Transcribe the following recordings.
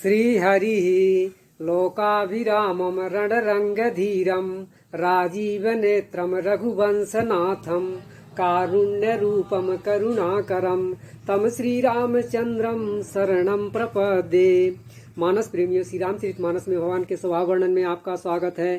श्रीहरिः लोकाभिरामं रणरङ्गधीरं राजीवनेत्रं रघुवंशनाथं कारुण्यरूपं करुणाकरं तम श्रीरामचंद्रम शरणं प्रपदे। मानस प्रेमियों, श्री रामचरित मानस में भगवान के स्वभाव वर्णन में आपका स्वागत है।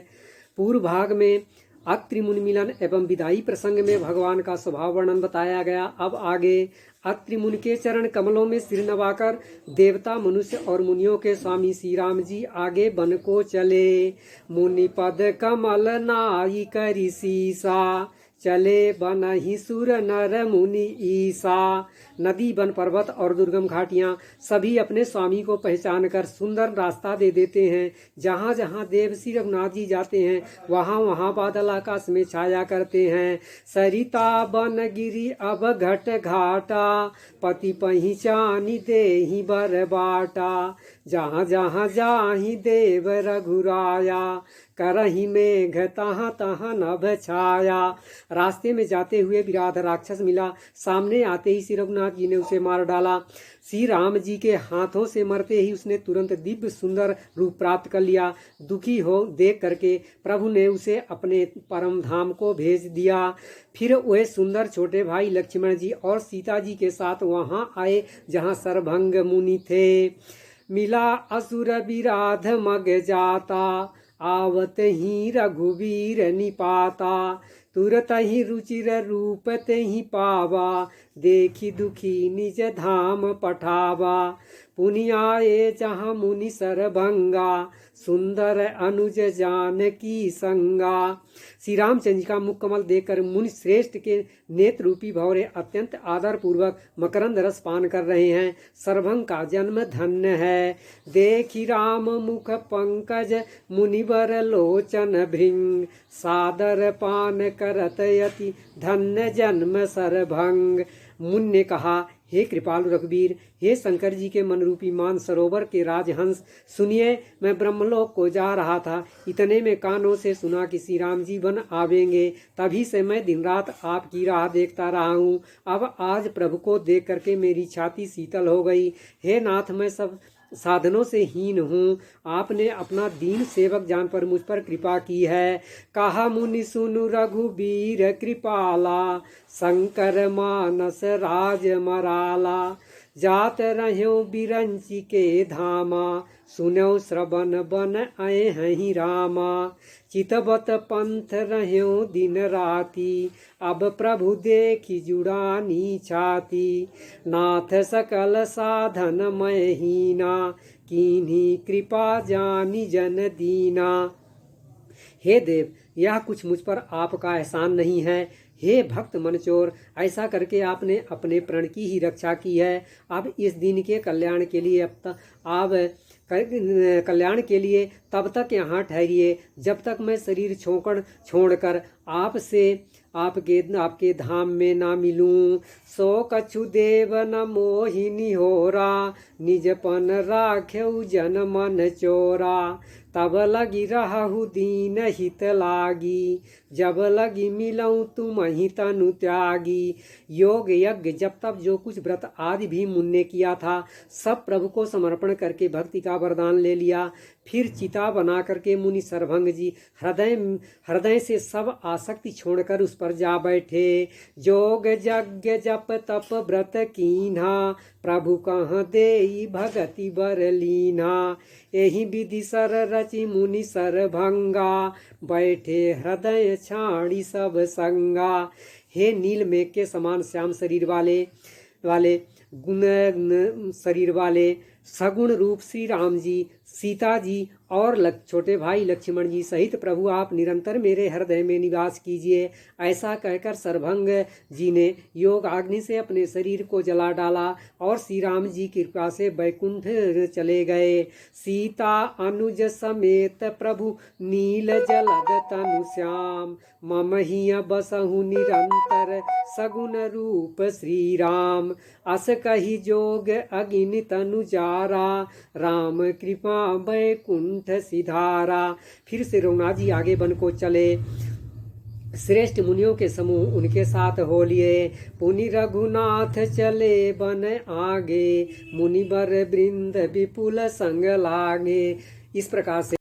पूर्व भाग में अत्रि मुनि मिलन एवं विदाई प्रसंग में भगवान का स्वभाव वर्णन बताया गया। अब आगे अत्रि मुनि के चरण कमलों में सिर नवाकर देवता, मनुष्य और मुनियों के स्वामी श्री राम जी आगे बन को चले। मुनि पद कमल नाई करी सीसा, चले बन ही सुर नर मुनि ईसा। नदी, वन, पर्वत और दुर्गम घाटियां सभी अपने स्वामी को पहचान कर सुंदर रास्ता दे देते हैं। जहाँ जहाँ देव श्री रघुनाथ जी जाते हैं वहाँ वहाँ बादल आकाश में छाया करते हैं। सरिता बन गिरी अब घट घाटा, पति पहिचानी देहि बर बाटा। जहाँ जहाँ जाहि देव रघुराया, करहि मेघ तहाँ तहाँ नभ छाया। रास्ते में जाते हुए विराट राक्षस मिला। सामने आते ही श्री रघुनाथ जी ने उसे मार डाला। श्री राम जी के हाथों से मरते ही उसने तुरंत दिव्य सुंदर रूप प्राप्त कर लिया। दुखी हो देख करके प्रभु ने उसे अपने परम धाम को भेज दिया। फिर वह सुंदर छोटे भाई लक्ष्मण जी और सीता जी के साथ वहां आए जहां सरभंग मुनि थे। मिला असुर विराध मग जाता, आवत ही रघुवीर निपाता। तुरत ही रुचिर रूप ते ही पावा, देखी दुखी निज धाम पठावा। पुनि आए जहाँ मुनि सरभंगा, सुंदर अनुज जानकी संगा। श्री रामचंद्र जी का मुख कमल देखकर मुनि श्रेष्ठ के नेत्र रूपी भौरे अत्यंत आदर पूर्वक मकरंद रस पान कर रहे हैं। सरभंग का जन्म धन्य है। देखी राम मुख पंकज, मुनिवर लोचन भृंग। सादर पान करत यति, धन्य जन्म सरभंग। मुनि ने कहा, हे कृपालु रघुवीर, हे शंकर जी के मन रूपी मान सरोवर के राजहंस, सुनिए, मैं ब्रह्मलोक को जा रहा था। इतने में कानों से सुना कि श्री राम जी वन आवेंगे। तभी से मैं दिन रात आपकी राह देखता रहा हूँ। अब आज प्रभु को देख करके मेरी छाती शीतल हो गई। हे नाथ, मैं सब साधनों से हीन हूँ। आपने अपना दीन सेवक जान पर मुझ पर कृपा की है। कहा मुनि सुनु रघुबीर कृपाला, शंकर मानस राज मराला। जात रह्यो बिरंची के धामा, सुनो श्रवण बन आए हैं रामा। चितवत पंथ रह्यो दिन राती, अब प्रभु देखी जुड़ानी छाती। नाथ सकल साधन मैं हीना, कीन्ही कृपा जानी जन दीना। हे देव, यह कुछ मुझ पर आपका एहसान नहीं है। हे भक्त मनचोर, ऐसा करके आपने अपने प्रण की ही रक्षा की है। अब इस दिन के कल्याण के लिए कल्याण के लिए तब तक यहाँ ठहरिए जब तक मैं शरीर छोड़कर आपसे आपके धाम में ना मिलूं। सो कछु देव न मोहिनी होरा, निजपन राख्यउ जन मन चोरा। तब लगी रहु दीन हित लागी, जब लगी मिलऊं तुम ही तनु त्यागी। योग यज्ञ जब तब जो कुछ व्रत आदि भी मुनि ने किया था, सब प्रभु को समर्पण करके भक्ति का वरदान ले लिया। फिर चिता बना करके मुनि सरभंग जी हृदय से सब आसक्ति छोड़कर उस पर जा बैठे। जोग यज्ञ जप तप व्रत कीन्हा, प्रभु कहाँ देई भगति बर लीन्हा। यही विधि सर रचि मुनि सरभंगा, बैठे हृदय छाड़ी सब संगा। हे नील मेघ के समान श्याम शरीर वाले गुण शरीर वाले सगुण रूप श्री राम जी, सीता जी और छोटे भाई लक्ष्मण जी सहित प्रभु आप निरंतर मेरे हृदय में निवास कीजिए। ऐसा कहकर सरभंग जी ने योग अग्नि से अपने शरीर को जला डाला और श्री राम जी की कृपा से बैकुंठ चले गए। सीता अनुज समेत प्रभु नील जलद तनु श्याम, मम हिय बसहु निरंतर सगुण रूप श्री राम। अस कही जोग अग्नि तनु जारा, राम कृपा बैकुंठ सिधारा। फिर से रघुनाथ जी आगे बन को चले। श्रेष्ठ मुनियों के समूह उनके साथ हो लिए। पुनि रघुनाथ चले बन आगे, मुनिवर वृंद विपुल संग लागे। इस प्रकार से